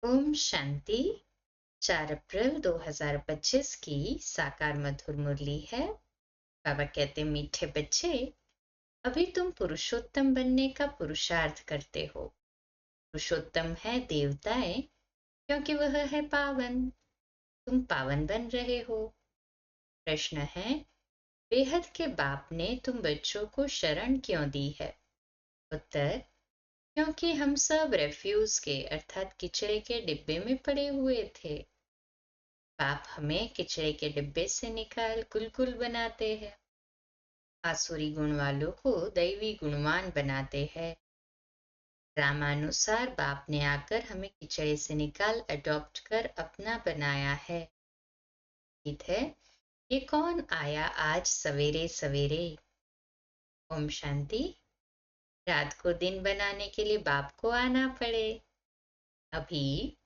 ओम शांति। 4 अप्रैल 2025 की साकार मधुर मुरली है। बाबा कहते मीठे बच्चे, अभी तुम पुरुषोत्तम बनने का पुरुषार्थ करते हो। पुरुषोत्तम है देवताएं, क्योंकि वह है पावन। तुम पावन बन रहे हो। प्रश्न है, बेहद के बाप ने तुम बच्चों को शरण क्यों दी है? उत्तर, क्योंकि हम सब रेफ्यूज के अर्थात किचड़े के डिब्बे में पड़े हुए थे। बाप हमें किचड़े के डिब्बे से निकाल गुलगुल बनाते हैं। आसुरी गुण वालों को दैवी गुणवान बनाते हैं। रामानुसार बाप ने आकर हमें किचड़े से निकाल अडॉप्ट कर अपना बनाया है। गीत है, ये कौन आया आज सवेरे सवेरे। ओम शांति। रात को दिन बनाने के लिए बाप को आना पड़े। अभी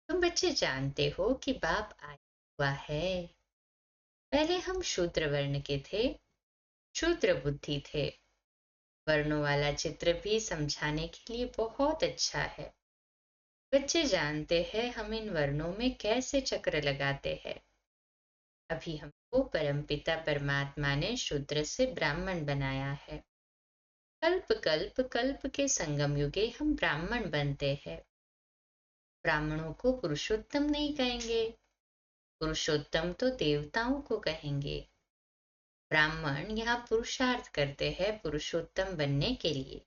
तुम बच्चे जानते हो कि बाप आया हुआ है। पहले हम शूद्र वर्ण के थे, शूद्र बुद्धि थे। वर्णों वाला चित्र भी समझाने के लिए बहुत अच्छा है। बच्चे जानते हैं हम इन वर्णों में कैसे चक्र लगाते हैं। अभी हमको परमपिता परमात्मा ने शूद्र से ब्राह्मण बनाया है। कल्प कल्प कल्प के संगम युगे हम ब्राह्मण बनते हैं। ब्राह्मणों को पुरुषोत्तम नहीं कहेंगे, पुरुषोत्तम तो देवताओं को कहेंगे। ब्राह्मण यहाँ पुरुषार्थ करते हैं पुरुषोत्तम बनने के लिए।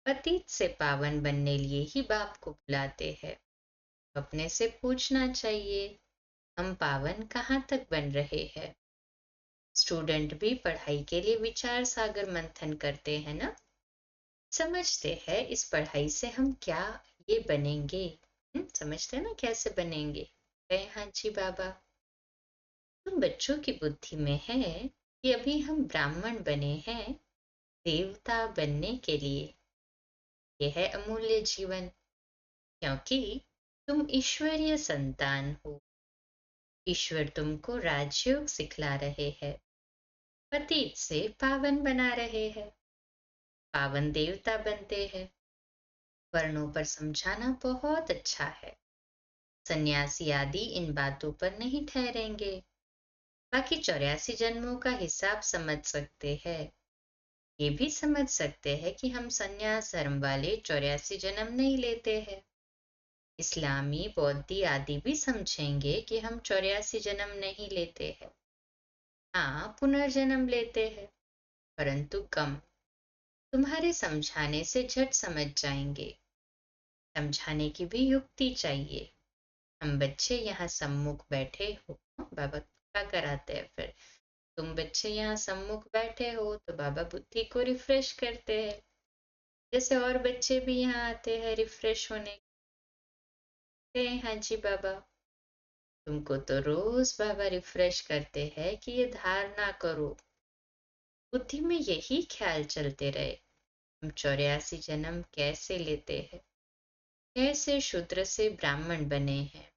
पतित से पावन बनने लिए ही बाप को बुलाते हैं। अपने से पूछना चाहिए, हम पावन कहाँ तक बन रहे हैं? स्टूडेंट भी पढ़ाई के लिए विचार सागर मंथन करते हैं ना। समझते हैं इस पढ़ाई से हम क्या ये बनेंगे। समझते हैं ना कैसे बनेंगे। कहे हाँ जी बाबा। तुम बच्चों की बुद्धि में है कि अभी हम ब्राह्मण बने हैं देवता बनने के लिए। यह है अमूल्य जीवन, क्योंकि तुम ईश्वरीय संतान हो। ईश्वर तुमको राजयोग सिखला रहे हैं, पतित से पावन बना रहे हैं। पावन देवता बनते हैं। वर्णों पर समझाना बहुत अच्छा है। सन्यासी आदि इन बातों पर नहीं ठहरेंगे। बाकी 84 जन्मों का हिसाब समझ सकते हैं। ये भी समझ सकते हैं कि हम सन्यास धर्म वाले 84 जन्म नहीं लेते हैं। इस्लामी बौद्धी आदि भी समझेंगे कि हम 84 जन्म नहीं लेते हैं। हाँ, पुनर्जन्म लेते हैं, परंतु कम। तुम्हारे समझाने से झट समझ जाएंगे। समझाने की भी युक्ति चाहिए। हम बच्चे यहाँ सम्मुख बैठे हो, बाबा क्या कराते हैं फिर। तुम बच्चे यहाँ सम्मुख बैठे हो तो बाबा बुद्धि को रिफ्रेश करते हैं, जैसे और बच्चे भी यहाँ आते हैं रिफ्रेश होने के। हाँ जी बाबा। तुमको तो रोज बाबा रिफ्रेश करते हैं कि ये धारणा करो। बुद्धि में यही ख्याल चलते रहे, हम 84 जन्म कैसे लेते हैं, कैसे शूद्र से ब्राह्मण बने हैं।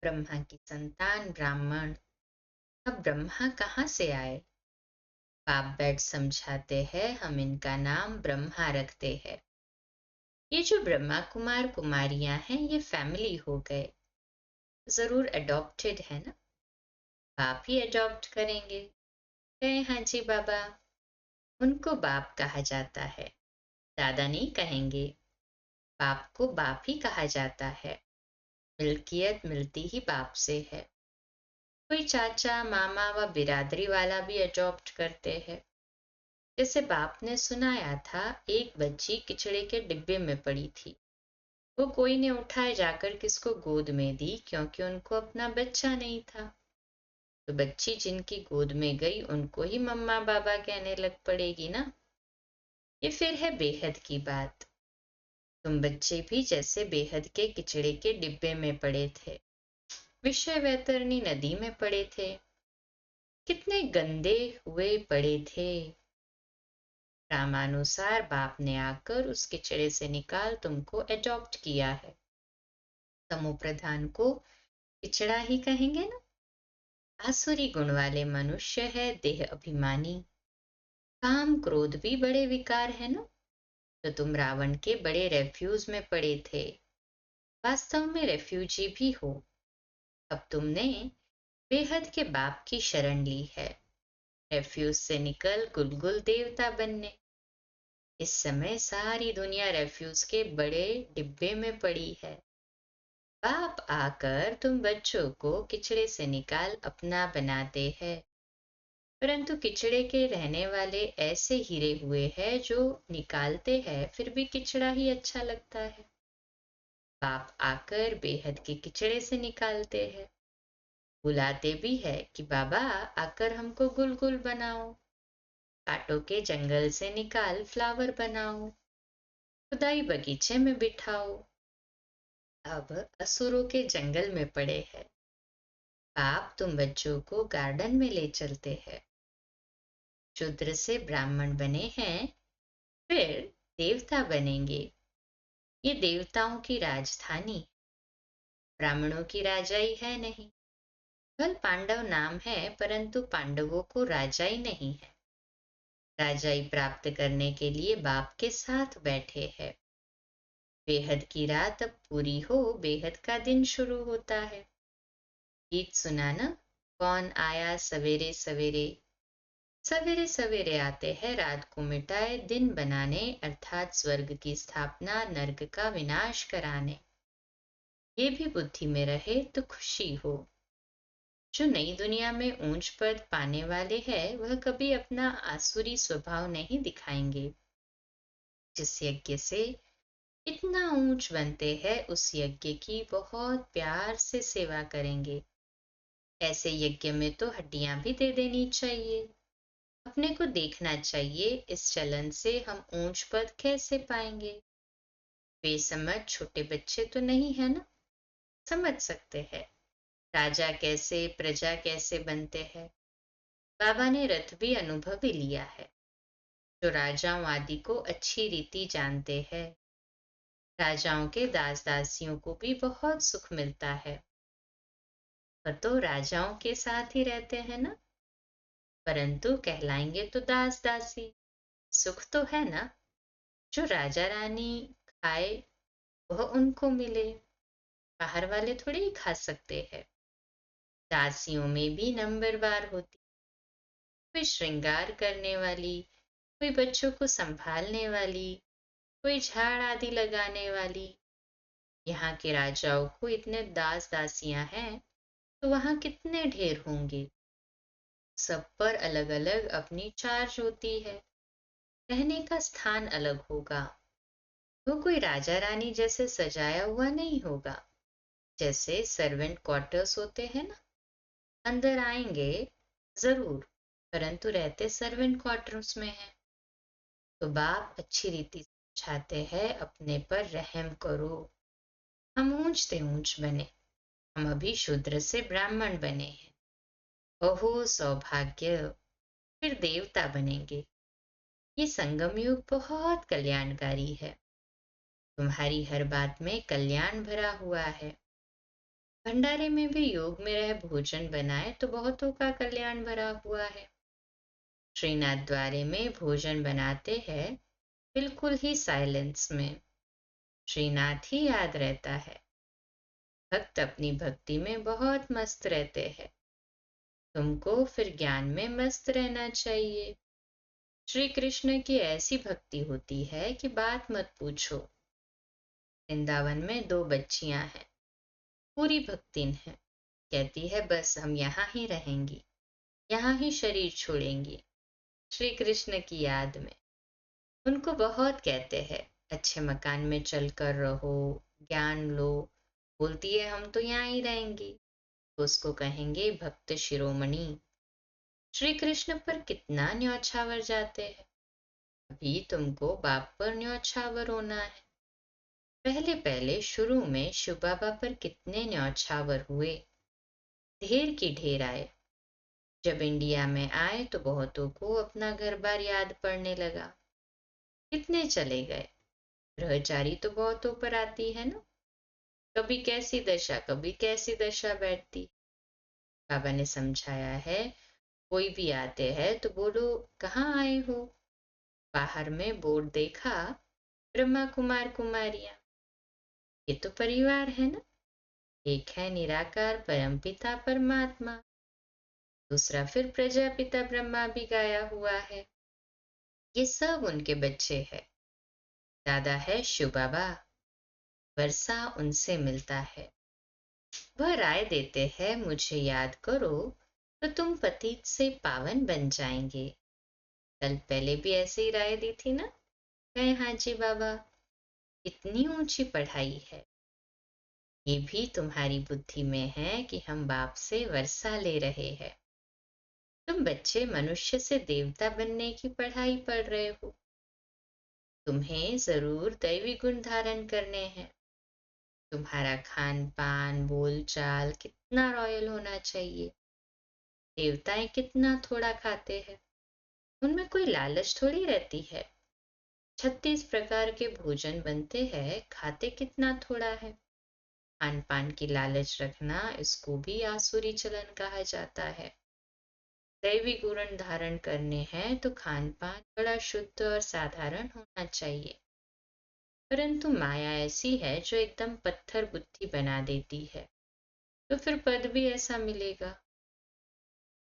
ब्रह्मा की संतान ब्राह्मण। अब ब्रह्मा कहाँ से आए? बाप बैठ समझाते हैं, हम इनका नाम ब्रह्मा रखते हैं। ये जो ब्रह्मा कुमार कुमारियां हैं ये फैमिली हो गए, जरूर अडॉप्टेड है ना। बाप ही अडॉप्ट करेंगे। कहे हाँ जी बाबा। उनको बाप कहा जाता है, दादा नहीं कहेंगे। बाप को बाप ही कहा जाता है। मिल्कियत मिलती ही बाप से है। कोई चाचा मामा व बिरादरी वाला भी अडॉप्ट करते हैं। जैसे बाप ने सुनाया था, एक बच्ची किचड़े के डिब्बे में पड़ी थी। वो कोई ने उठाए जाकर किसको गोद में दी, क्योंकि उनको अपना बच्चा नहीं था। तो बच्ची जिनकी गोद में गई उनको ही मम्मा बाबा कहने लग पड़ेगी ना। ये फिर है बेहद की बात। तुम बच्चे भी जैसे बेहद के किचड़े के डिब्बे में पड़े थे, विषय वैतरणी नदी में पड़े थे। कितने गंदे हुए पड़े थे। रामानुसार बाप ने आकर उस किचड़े से निकाल तुमको अडॉप्ट किया है। तमो प्रधान को पिछड़ा ही कहेंगे ना। आसुरी गुण वाले मनुष्य है देह अभिमानी। काम क्रोध भी बड़े विकार है ना। तो तुम रावण के बड़े रेफ्यूज में पड़े थे। वास्तव में रेफ्यूजी भी हो। अब तुमने बेहद के बाप की शरण ली है, रेफ्यूज से निकल गुलगुल देवता बनने। इस समय सारी दुनिया रेफ्यूज के बड़े डिब्बे में पड़ी है। बाप आकर तुम बच्चों को किचड़े से निकाल अपना बनाते हैं, परंतु किचड़े के रहने वाले ऐसे हीरे हुए हैं जो निकालते हैं फिर भी किचड़ा ही अच्छा लगता है। बाप आकर बेहद के किचड़े से निकालते हैं, बुलाते भी है कि बाबा आकर हमको गुल गुल बनाओ, कांटों के जंगल से निकाल फ्लावर बनाओ, खुदाई बगीचे में बिठाओ। अब असुरों के जंगल में पड़े हैं, बाप तुम बच्चों को गार्डन में ले चलते हैं। शूद्र से ब्राह्मण बने हैं, फिर देवता बनेंगे। ये देवताओं की राजधानी, ब्राह्मणों की राजाई है नहीं। केवल पांडव नाम है, परंतु पांडवों को राजाई नहीं है। राजाई प्राप्त करने के लिए बाप के साथ बैठे हैं। बेहद की रात अब पूरी हो, बेहद का दिन शुरू होता है। गीत सुनाना, कौन आया सवेरे सवेरे। सवेरे सवेरे आते हैं रात को मिटाए दिन बनाने, अर्थात स्वर्ग की स्थापना, नर्क का विनाश कराने। ये भी बुद्धि में रहे तो खुशी हो। जो नई दुनिया में ऊंच पद पाने वाले हैं वह कभी अपना आसुरी स्वभाव नहीं दिखाएंगे। जिस यज्ञ से इतना ऊंच बनते हैं उस यज्ञ की बहुत प्यार से सेवा करेंगे। ऐसे यज्ञ में तो हड्डियां भी दे देनी चाहिए। अपने को देखना चाहिए, इस चलन से हम ऊंच पद कैसे पाएंगे। बेसमझ छोटे बच्चे तो नहीं है ना, समझ सकते हैं राजा कैसे प्रजा कैसे बनते हैं। बाबा ने रथ भी अनुभव ही लिया है। जो राजाओं आदि को अच्छी रीति जानते हैं, राजाओं के दास दासियों को भी बहुत सुख मिलता है। वह तो राजाओं के साथ ही रहते हैं ना, परंतु कहलाएंगे तो दास दासी। सुख तो है ना, जो राजा रानी खाए वह उनको मिले, बाहर वाले थोड़े ही खा सकते हैं। दासियों में भी नंबरवार होती, कोई श्रृंगार करने वाली, कोई बच्चों को संभालने वाली, कोई झाड़ आदि लगाने वाली। यहाँ के राजाओं को इतने दास दासियां हैं तो वहां कितने ढेर होंगे। सब पर अलग अलग अपनी चार्ज होती है, रहने का स्थान अलग होगा। वो कोई राजा रानी जैसे सजाया हुआ नहीं होगा। जैसे सर्वेंट क्वार्टर्स होते हैं ना, अंदर आएंगे जरूर, परंतु रहते सर्वेंट क्वार्टर्स में है। तो बाप अच्छी रीति समझाते हैं, अपने पर रहम करो। हम ऊंच से ऊंच बने, हम अभी शूद्र से ब्राह्मण बने हैं। ओहो सौभाग्य, फिर देवता बनेंगे। ये संगम युग बहुत कल्याणकारी है। तुम्हारी हर बात में कल्याण भरा हुआ है। भंडारे में भी योग में रह भोजन बनाए तो बहुतों का कल्याण भरा हुआ है। श्रीनाथ द्वारे में भोजन बनाते हैं, बिल्कुल ही साइलेंस में। श्रीनाथ ही याद रहता है। भक्त अपनी भक्ति में बहुत मस्त रहते हैं। तुमको फिर ज्ञान में मस्त रहना चाहिए। श्री कृष्ण की ऐसी भक्ति होती है कि बात मत पूछो। वृंदावन में दो बच्चियां हैं, पूरी भक्तिन है। कहती है बस हम यहाँ ही रहेंगी, यहाँ ही शरीर छोड़ेंगी श्री कृष्ण की याद में। उनको बहुत कहते हैं अच्छे मकान में चलकर रहो, ज्ञान लो। बोलती है हम तो यहाँ ही रहेंगी, तो उसको कहेंगे भक्त शिरोमणि। श्री कृष्ण पर कितना न्यौछावर जाते हैं। अभी तुमको बाप पर न्यौछावर होना है। पहले पहले शुरू में शिव बाबा पर कितने न्यौछावर हुए, ढेर की ढेर आए। जब इंडिया में आए तो बहुतों को अपना घर बार याद पड़ने लगा। कितने चले गए। ब्रह्मचारी तो बहुतों पर आती है ना, कभी कैसी दशा कभी कैसी दशा बैठती। बाबा ने समझाया है, कोई भी आते हैं तो बोलो कहाँ आए हो। बाहर में बोर्ड देखा, ब्रह्मा कुमार कुमारियां। ये तो परिवार है ना। एक है निराकार परमपिता परमात्मा, दूसरा फिर प्रजापिता ब्रह्मा भी गाया हुआ है। ये सब उनके बच्चे हैं। दादा है शिव बाबा, वर्षा उनसे मिलता है। वह राय देते हैं, मुझे याद करो तो तुम पतित से पावन बन जाएंगे। कल पहले भी ऐसे ही राय दी थी ना। कहे हाँ जी बाबा। इतनी ऊंची पढ़ाई है। ये भी तुम्हारी बुद्धि में है कि हम बाप से वर्षा ले रहे हैं। तुम बच्चे मनुष्य से देवता बनने की पढ़ाई पढ़ रहे हो। तुम्हें जरूर दैवी गुण धारण करने हैं। तुम्हारा खान पान बोल चाल कितना रॉयल होना चाहिए। देवताएं कितना थोड़ा खाते हैं। उनमें कोई लालच थोड़ी रहती है। 36 प्रकार के भोजन बनते हैं, खाते कितना थोड़ा है। खान पान की लालच रखना, इसको भी आसुरी चलन कहा जाता है। दैवी गुण धारण करने हैं तो खान पान बड़ा शुद्ध और साधारण होना चाहिए। परंतु माया ऐसी है जो एकदम पत्थर बुद्धि बना देती है, तो फिर पद भी ऐसा मिलेगा।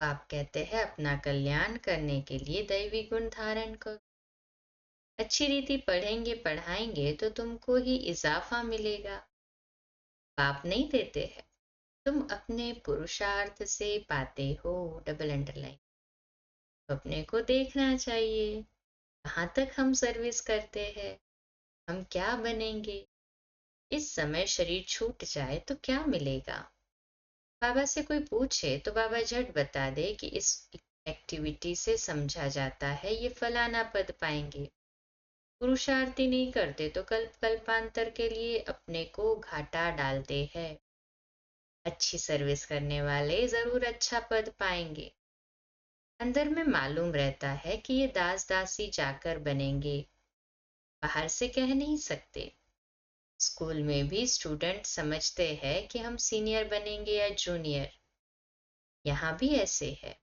आप कहते हैं अपना कल्याण करने के लिए दैवी गुण धारण करो। अच्छी रीति पढ़ेंगे पढ़ाएंगे तो तुमको ही इजाफा मिलेगा। पाप नहीं देते हैं, तुम अपने पुरुषार्थ से पाते हो। Double underline. अपने को देखना चाहिए कहाँ तक हम सर्विस करते हैं, हम क्या बनेंगे। इस समय शरीर छूट जाए तो क्या मिलेगा। बाबा से कोई पूछे तो बाबा झट बता दे कि इस एक्टिविटी से समझा जाता है ये फलाना पद पाएंगे। पुरुषार्थी नहीं करते तो कल्प कल्पांतर के लिए अपने को घाटा डालते हैं। अच्छी सर्विस करने वाले जरूर अच्छा पद पाएंगे। अंदर में मालूम रहता है कि ये दास दासी जाकर बनेंगे, बाहर से कह नहीं सकते। स्कूल में भी स्टूडेंट समझते हैं कि हम सीनियर बनेंगे या जूनियर। यहाँ भी ऐसे है।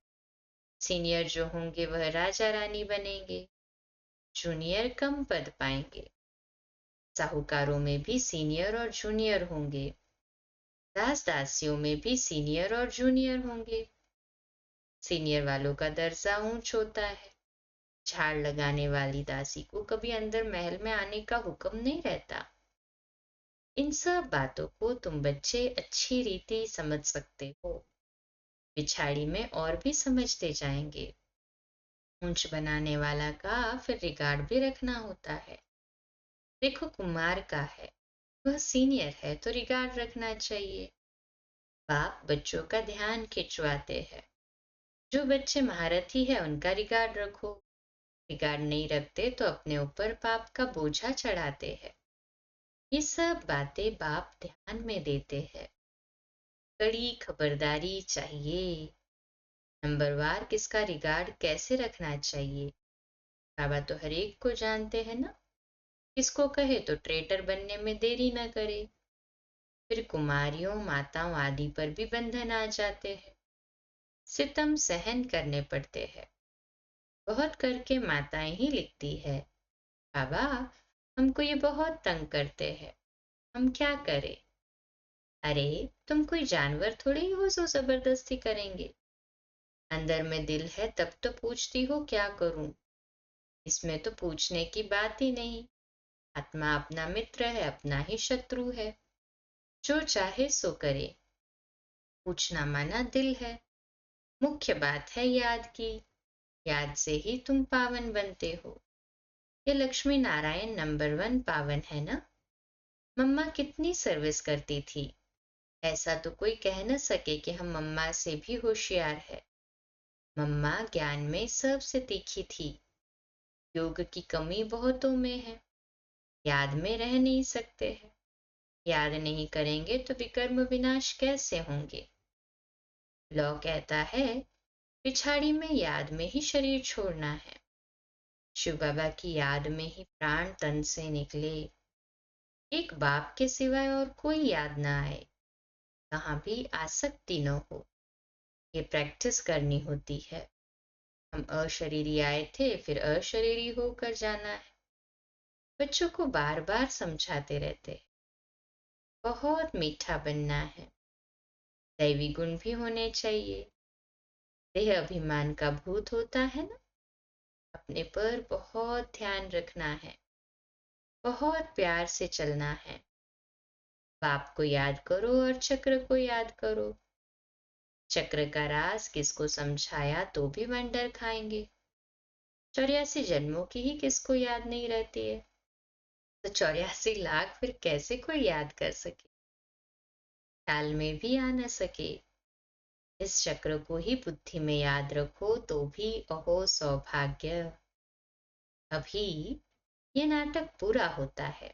सीनियर जो होंगे वह राजा रानी बनेंगे, जूनियर कम पद पाएंगे। साहूकारों में भी सीनियर और जूनियर होंगे। दास दासियों में भी सीनियर और जूनियर होंगे। सीनियर वालों का दर्जा ऊंच होता है। झाड़ लगाने वाली दासी को कभी अंदर महल में आने का हुक्म नहीं रहता। इन सब बातों को तुम बच्चे अच्छी रीति समझ सकते हो। पिछाड़ी में और भी समझते जाएंगे। ऊंच बनाने वाला का फिर रिगार्ड भी रखना होता है। देखो कुमार का है, वह सीनियर है तो रिगार्ड रखना चाहिए। बाप बच्चों का ध्यान खिंचवाते हैं। जो बच्चे महारथी है उनका रिगार्ड रखो। रिगार्ड नहीं रखते तो अपने ऊपर पाप का बोझा चढ़ाते हैं। ये सब बातें बाप ध्यान में देते हैं। कड़ी खबरदारी चाहिए। नंबरवार किसका रिगार्ड कैसे रखना चाहिए। बाबा तो हर एक को जानते हैं ना। किसको कहे तो ट्रेटर बनने में देरी न करे। फिर कुमारियों माताओं आदि पर भी बंधन आ जाते हैं। सितम सहन करने पड़ते हैं। बहुत करके माताएं ही लिखती है, बाबा हमको ये बहुत तंग करते हैं, हम क्या करें। अरे तुम कोई जानवर थोड़ी हो जो जबरदस्ती करेंगे। अंदर में दिल है तब तो पूछती हो क्या करूं। इसमें तो पूछने की बात ही नहीं। आत्मा अपना मित्र है, अपना ही शत्रु है। जो चाहे सो करे। पूछना माना दिल है। मुख्य बात है याद की। याद से ही तुम पावन बनते हो। ये लक्ष्मी नारायण नंबर 1 पावन है ना। मम्मा कितनी सर्विस करती थी। ऐसा तो कोई कह न सके कि हम मम्मा से भी होशियार है। मम्मा ज्ञान में सबसे तीखी थी। योग की कमी बहुतों में है। याद में रह नहीं सकते हैं। याद नहीं करेंगे तो विकर्म विनाश कैसे होंगे। लॉ कहता है पिछाड़ी में याद में ही शरीर छोड़ना है। शिव बाबा की याद में ही प्राण तन से निकले। एक बाप के सिवाय और कोई याद ना आए। कहाँ भी आसक्ति न हो। ये प्रैक्टिस करनी होती है। हम अशरीरी आए थे फिर अशरीरी होकर जाना है। बच्चों को बार बार समझाते रहते हैं। बहुत मीठा बनना है। दैवी गुण भी होने चाहिए। देह अभिमान का भूत होता है ना, अपने पर बहुत ध्यान रखना है, बहुत प्यार से चलना है। बाप को याद करो और चक्र को याद करो। चक्र का राज किसको समझाया तो भी वंडर खाएंगे। 84 जन्मों की ही किसको याद नहीं रहती है, तो 84 लाख फिर कैसे कोई याद कर सके, ख्याल में भी आ न सके। इस चक्र को ही बुद्धि में याद रखो तो भी अहो सौभाग्य। अभी ये नाटक पूरा होता है।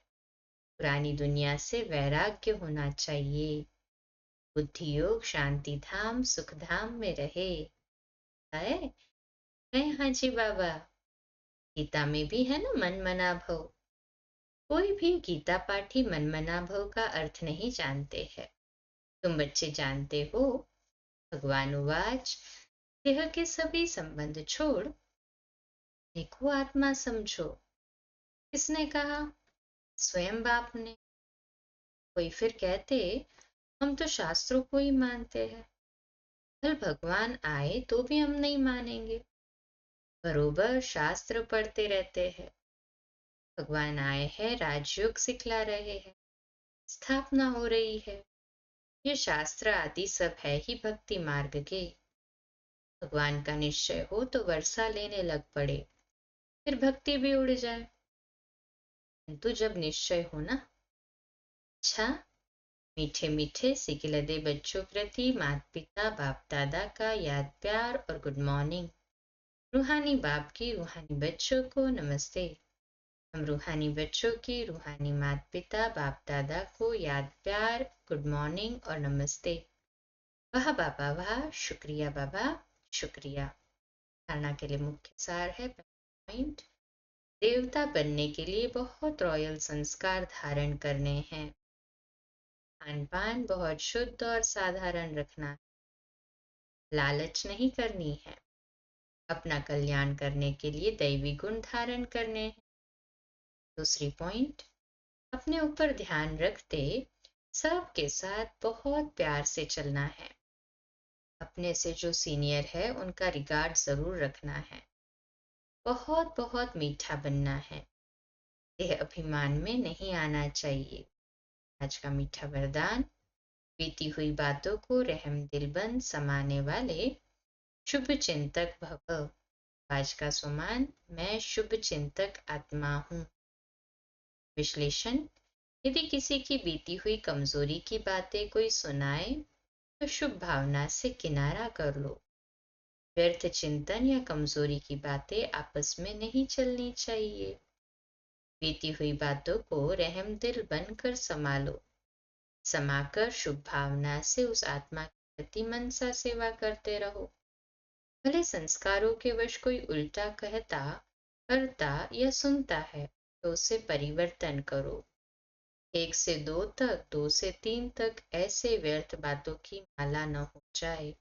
पुरानी दुनिया से वैराग्य होना चाहिए। बुद्धि योग शांति धाम सुख धाम में रहे। है हाँ जी बाबा। गीता में भी है ना मन मना भव। कोई भी गीता पाठी मनमना भव का अर्थ नहीं जानते हैं। तुम बच्चे जानते हो। भगवान उवाच देह के सभी संबंध छोड़ देखो आत्मा समझो। किसने कहा? स्वयं बाप ने। कोई फिर कहते हम तो शास्त्रों को ही मानते हैं, कल भगवान आए तो भी हम नहीं मानेंगे। बरोबर शास्त्र पढ़ते रहते हैं। भगवान आए हैं, राजयोग सिखला रहे हैं, स्थापना हो रही है। ये शास्त्र आदि सब है ही भक्ति मार्ग के। भगवान का निश्चय हो तो वर्षा लेने लग पड़े, फिर भक्ति भी उड़ जाए। किंतु जब निश्चय हो ना, अच्छा, मीठे मीठे सिकिलदे बच्चों प्रति माता पिता बाप दादा का याद प्यार और गुड मॉर्निंग। रूहानी बाप की रूहानी बच्चों को नमस्ते। हम रूहानी बच्चों की रूहानी माता पिता बाप दादा को याद प्यार गुड मॉर्निंग और नमस्ते। वाह बाबा वाह, शुक्रिया बाबा शुक्रिया। धारणा के लिए मुख्य सार है पॉइंट। देवता बनने के लिए बहुत रॉयल संस्कार धारण करने हैं। खान पान बहुत शुद्ध और साधारण रखना। लालच नहीं करनी है। अपना कल्याण करने के लिए दैवी गुण धारण करने हैं। दूसरी पॉइंट, अपने ऊपर ध्यान रखते सबके साथ बहुत प्यार से चलना है। अपने से जो सीनियर है उनका रिगार्ड जरूर रखना है। बहुत बहुत मीठा बनना है। देह अभिमान में नहीं आना चाहिए। आज का मीठा वरदान, बीती हुई बातों को रहम दिल बन समाने वाले शुभ चिंतक भव। आज का सुमान, मैं शुभ चिंतक आत्मा हूँ। विश्लेषण, यदि किसी की बीती हुई कमजोरी की बातें कोई सुनाए तो शुभ भावना से किनारा कर लो। व्यर्थ चिंतन या कमजोरी की बातें आपस में नहीं चलनी चाहिए। बीती हुई बातों को रहम दिल बनकर संभालो। समाकर शुभ भावना से उस आत्मा के प्रति मनसा सेवा करते रहो। भले संस्कारों के वश कोई उल्टा कहता करता या सुनता है तो उसे परिवर्तन करो। 1 से 2 तक, 2 से 3 तक ऐसे व्यर्थ बातों की माला न हो जाए।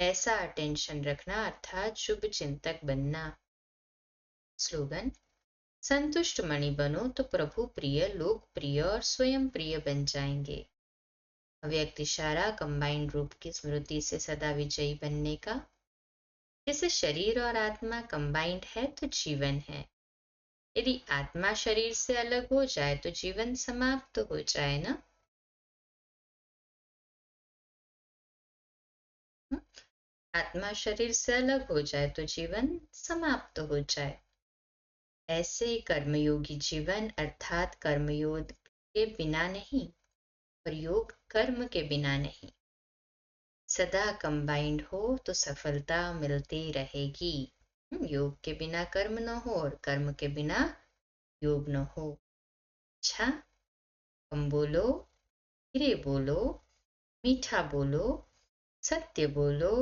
ऐसा अटेंशन रखना अर्थात शुभ चिंतक बनना। स्लोगन, संतुष्ट मणि बनो तो प्रभु प्रिय लोक प्रिय और स्वयं प्रिय बन जाएंगे। अव्यक्त इशारा कंबाइंड रूप की स्मृति से सदा विजयी बनने का। जैसे शरीर और आत्मा कंबाइंड है तो जीवन है। यदि आत्मा शरीर से अलग हो जाए तो जीवन समाप्त हो जाए ना। आत्मा शरीर से अलग हो जाए तो जीवन समाप्त हो जाए। ऐसे कर्मयोगी जीवन अर्थात कर्मयोग के बिना नहीं और योग कर्म के बिना नहीं। सदा कंबाइंड हो तो सफलता मिलती रहेगी। योग के बिना कर्म न हो और कर्म के बिना योग न हो। अच्छा, कम बोलो, धीरे बोलो, मीठा बोलो, सत्य बोलो,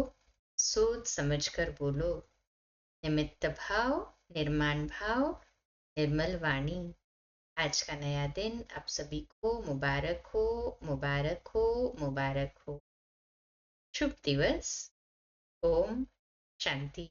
सोच समझकर बोलो। निमित्त भाव, निर्माण भाव, निर्मल वाणी। आज का नया दिन आप सभी को मुबारक हो, मुबारक हो, मुबारक हो। शुभ दिवस। ओम शांति।